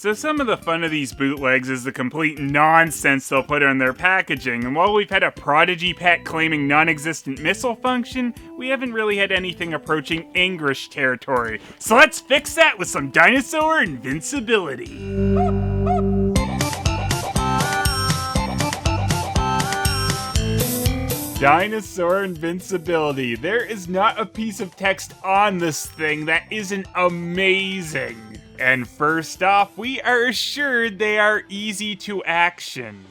So some of the fun of these bootlegs is the complete nonsense they'll put on their packaging, and while we've had a Prodigy pet claiming non-existent missile function, we haven't really had anything approaching English territory. So let's fix that with some Dinosaur Invincibility. Dinosaur Invincibility. There is not a piece of text on this thing that isn't amazing. And first off, we are assured they are easy to action.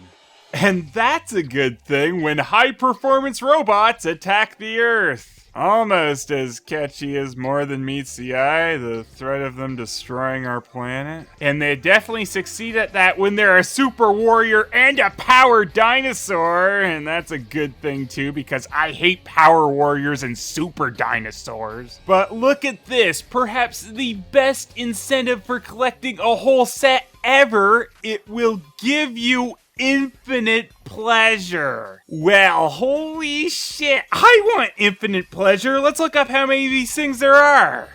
And that's a good thing when high-performance robots attack the Earth. Almost as catchy as More Than Meets the Eye, the threat of them destroying our planet. And they definitely succeed at that when they're a super warrior and a power dinosaur. And that's a good thing too, because I hate power warriors and super dinosaurs. But look at this, perhaps the best incentive for collecting a whole set ever. It will give you infinite pleasure. Well, holy shit, I want infinite pleasure. Let's look up how many of these things there are.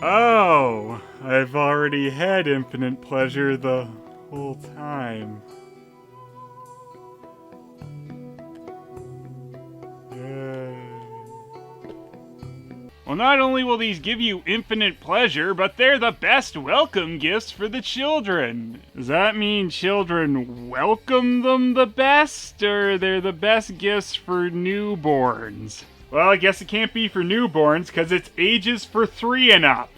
Oh, I've already had infinite pleasure the whole time. Well, not only will these give you infinite pleasure, but they're the best welcome gifts for the children. Does that mean children welcome them the best, or they're the best gifts for newborns? Well, I guess it can't be for newborns, because it's ages for 3 and up.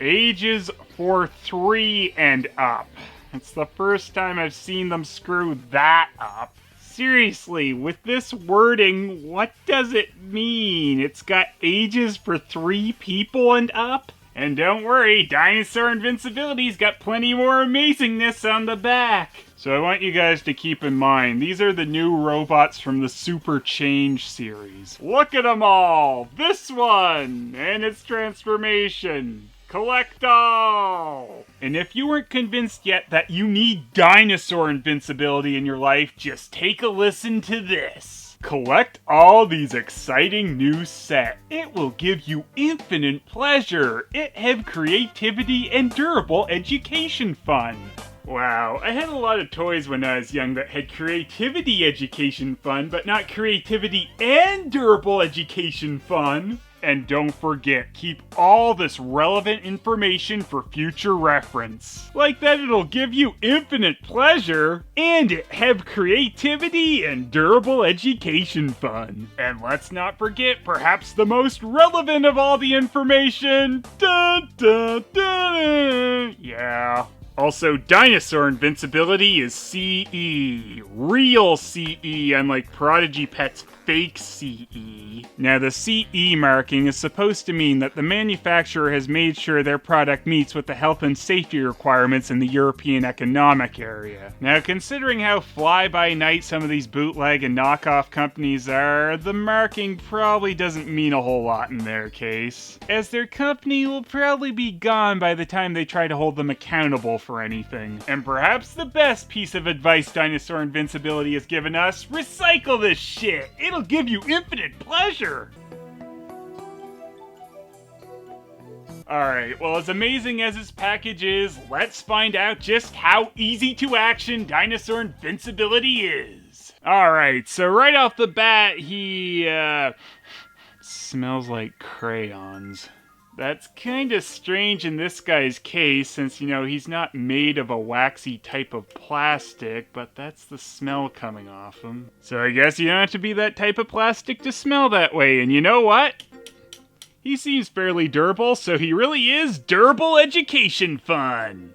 Ages for 3 and up. It's the first time I've seen them screw that up. Seriously, with this wording, what does it mean? It's got ages for 3 people and up? And don't worry, Dinosaur Invincibility's got plenty more amazingness on the back. So I want you guys to keep in mind, these are the new robots from the Super Change series. Look at them all! This one! And its transformation. Collect all! And if you weren't convinced yet that you need Dinosaur Invincibility in your life, just take a listen to this. Collect all these exciting new sets. It will give you infinite pleasure. It have creativity and durable education fun. Wow, I had a lot of toys when I was young that had creativity education fun, but not creativity and durable education fun. And don't forget, keep all this relevant information for future reference. Like that it'll give you infinite pleasure, and it have creativity and durable education fun. And let's not forget, perhaps the most relevant of all the information. Dun, dun, dun. Yeah. Also, Dinosaur Invincibility is CE. Real CE, unlike Prodigy Pet's fake CE. Now, the CE marking is supposed to mean that the manufacturer has made sure their product meets with the health and safety requirements in the European Economic Area. Now, considering how fly-by-night some of these bootleg and knockoff companies are, the marking probably doesn't mean a whole lot in their case, as their company will probably be gone by the time they try to hold them accountable for anything. And perhaps the best piece of advice Dinosaur Invincibility has given us, recycle this shit! It'll give you infinite pleasure! Alright, well, as amazing as this package is, let's find out just how easy to action Dinosaur Invincibility is. Alright, so right off the bat, he, smells like crayons. That's kinda strange in this guy's case, since, he's not made of a waxy type of plastic, but that's the smell coming off him. So I guess you don't have to be that type of plastic to smell that way, and you know what? He seems fairly durable, so he really is durable education fun.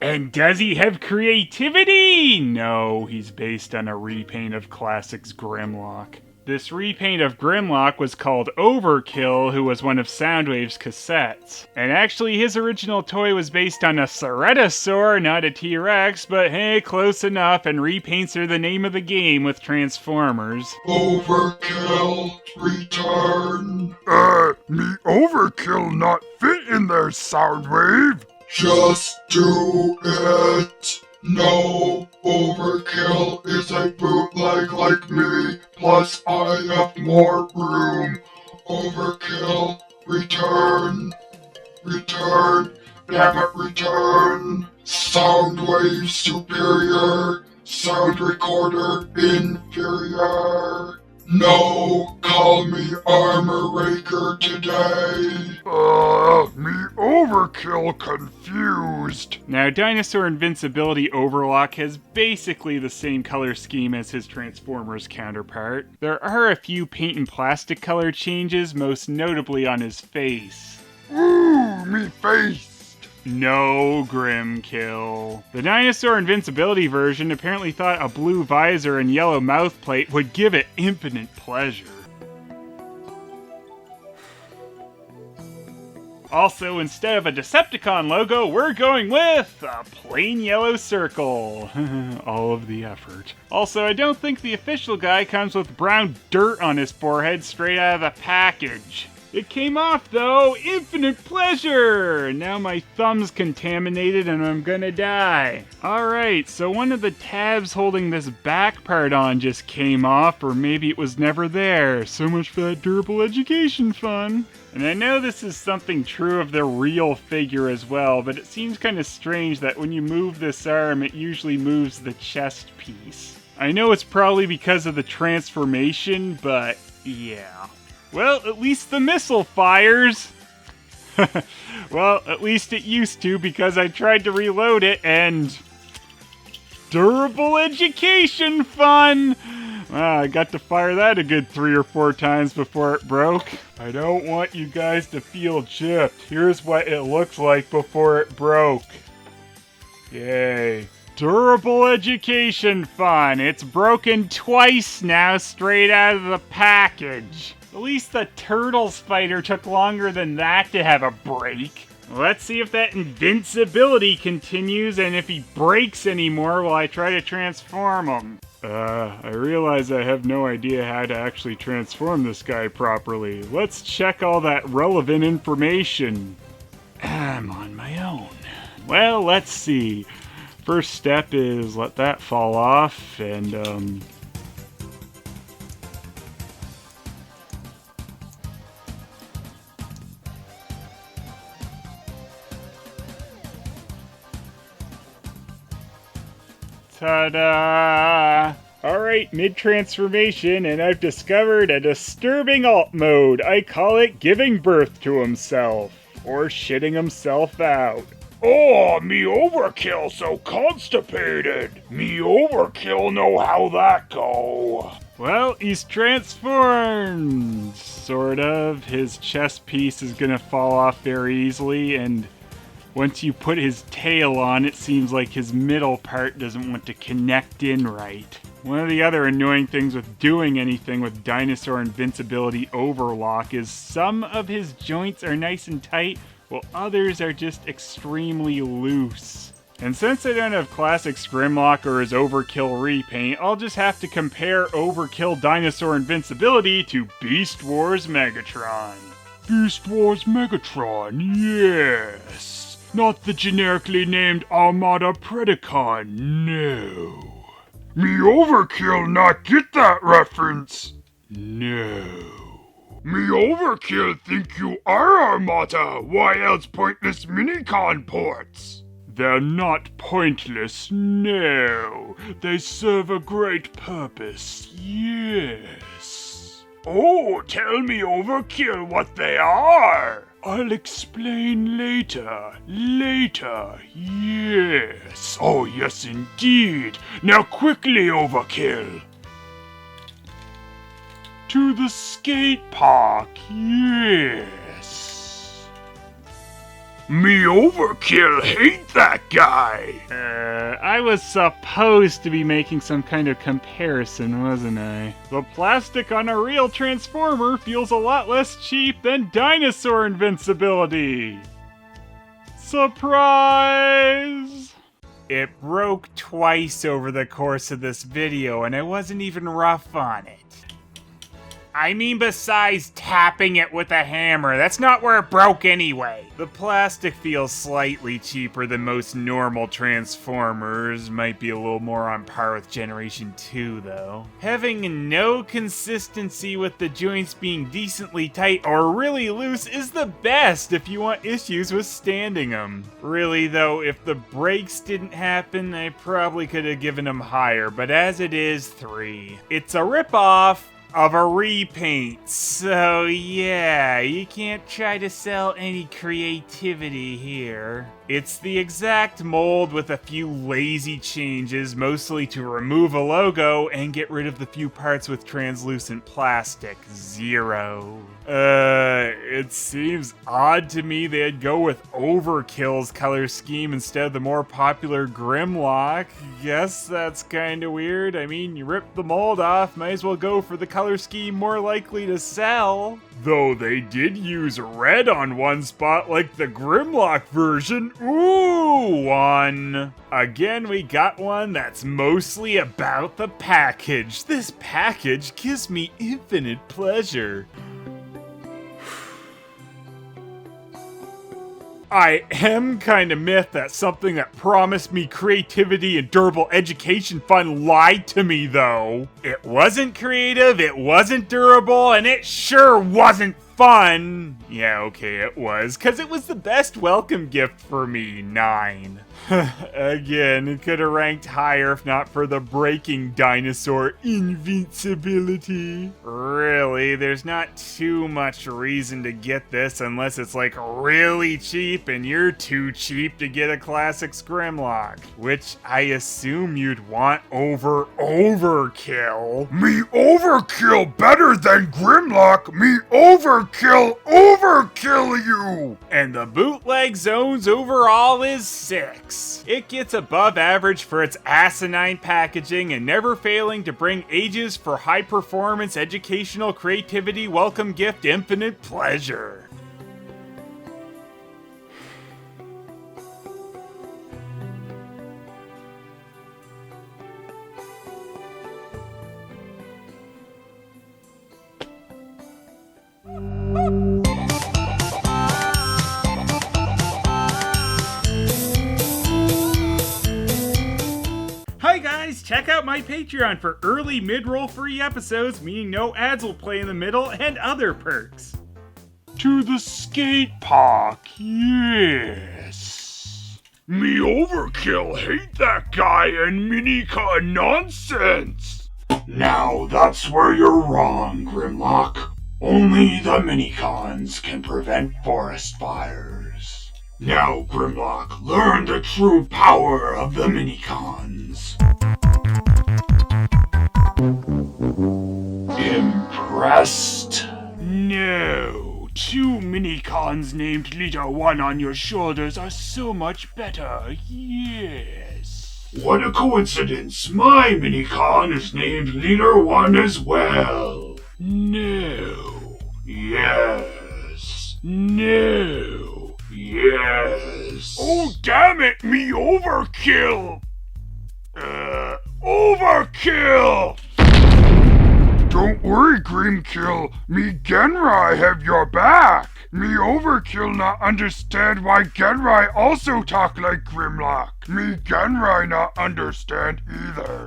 And does he have creativity? No, he's based on a repaint of Classics Grimlock. This repaint of Grimlock was called Overkill, who was one of Soundwave's cassettes. And actually, his original toy was based on a Ceratosaur, not a T-Rex, but hey, close enough, and repaints are the name of the game with Transformers. Overkill, return. Me Overkill not fit in there, Soundwave. Just do it. No, Overkill is a bootleg like me, plus I have more room. Overkill, return. return, damn it, return. Soundwave superior, sound recorder inferior. No, call me Armor Raker today. Me Overkill confused. Now, Dinosaur Invincibility Overlock has basically the same color scheme as his Transformers counterpart. There are a few paint and plastic color changes, most notably on his face. Ooh, me face. No, Grimkill. The Dinosaur Invincibility version apparently thought a blue visor and yellow mouthplate would give it infinite pleasure. Also, instead of a Decepticon logo, we're going with a plain yellow circle. All of the effort. Also, I don't think the official guy comes with brown dirt on his forehead straight out of the package. It came off though! Infinite pleasure! Now my thumb's contaminated and I'm gonna die. Alright, so one of the tabs holding this back part on just came off, or maybe it was never there. So much for that durable education fun. And I know this is something true of the real figure as well, but it seems kind of strange that when you move this arm, it usually moves the chest piece. I know it's probably because of the transformation, but yeah. Well, at least the missile fires. Well, at least it used to, because I tried to reload it and... Durable education fun! I got to fire that a good 3 or 4 times before it broke. I don't want you guys to feel gypped. Here's what it looks like before it broke. Yay. Durable education fun. It's broken twice now, straight out of the package. At least the Turtles fighter took longer than that to have a break. Let's see if that invincibility continues and if he breaks anymore while I try to transform him. I realize I have no idea how to actually transform this guy properly. Let's check all that relevant information. I'm on my own. Well, let's see. First step is let that fall off and, ta-da! Alright, mid-transformation, and I've discovered a disturbing alt mode. I call it giving birth to himself, or shitting himself out. Oh, me Overkill so constipated. Me Overkill know how that go. Well, he's transformed, sort of. His chest piece is gonna fall off very easily, and once you put his tail on, it seems like his middle part doesn't want to connect in right. One of the other annoying things with doing anything with Dinosaur Invincibility Overlock is some of his joints are nice and tight, while others are just extremely loose. And since I don't have Classics Grimlock or his Overkill repaint, I'll just have to compare Overkill Dinosaur Invincibility to Beast Wars Megatron. Beast Wars Megatron, yes. Not the generically named Armada Predacon, no. Me Overkill not get that reference. No. Me Overkill think you are Armada, why else pointless minicon ports? They're not pointless, no. They serve a great purpose, yes. Oh, tell me Overkill what they are. I'll explain later. Later, yes. Oh, yes indeed. Now quickly, Overkill. To the skate park, yes. Me Overkill hate that guy. I was supposed to be making some kind of comparison, wasn't I? The plastic on a real Transformer feels a lot less cheap than Dinosaur Invincibility. Surprise! It broke twice over the course of this video, and I wasn't even rough on it. I mean besides tapping it with a hammer. That's not where it broke anyway. The plastic feels slightly cheaper than most normal Transformers. Might be a little more on par with Generation 2 though. Having no consistency with the joints being decently tight or really loose is the best if you want issues with standing them. Really though, if the brakes didn't happen, I probably could have given them higher, but as it is, 3. It's a rip-off of a repaint, so yeah, you can't try to sell any creativity here. It's the exact mold with a few lazy changes, mostly to remove a logo and get rid of the few parts with translucent plastic. 0. It seems odd to me they'd go with Overkill's color scheme instead of the more popular Grimlock. Guess that's kinda weird. I mean, you rip the mold off, might as well go for the color scheme more likely to sell. Though they did use red on one spot like the Grimlock version. Ooh, one. Again, we got one that's mostly about the package. This package gives me infinite pleasure. I am kinda miffed that something that promised me creativity and durable education fun lied to me though. It wasn't creative, it wasn't durable, and it sure wasn't fun. Yeah, okay, it was, cause it was the best welcome gift for me. 9. Again, it could have ranked higher if not for the breaking dinosaur Invincibility. Really, there's not too much reason to get this unless it's like really cheap and you're too cheap to get a classic Grimlock, which I assume you'd want over Overkill. Me overkill better than Grimlock. Me overkill you. And the bootleg zones overall is 6. It gets above average for its asinine packaging and never failing to bring ages for high performance, educational, creativity, welcome gift, infinite pleasure. Hi guys, check out my Patreon for early mid-roll free episodes, meaning no ads will play in the middle, and other perks. To the skate park, yes. Me overkill hate that guy and minicon nonsense. Now that's where you're wrong, Grimlock. Only the minicons can prevent forest fires. Now, Grimlock, learn the true power of the minicons. Impressed? No, 2 minicons named Leader 1 on your shoulders are so much better, yes. What a coincidence! My minicon is named Leader 1 as well. No. Yes. No. Yes. Oh, damn it, me overkill! Overkill! Don't worry, Grimkill. Me Genrai have your back. Me Overkill not understand why Genrai also talk like Grimlock. Me Genrai not understand either.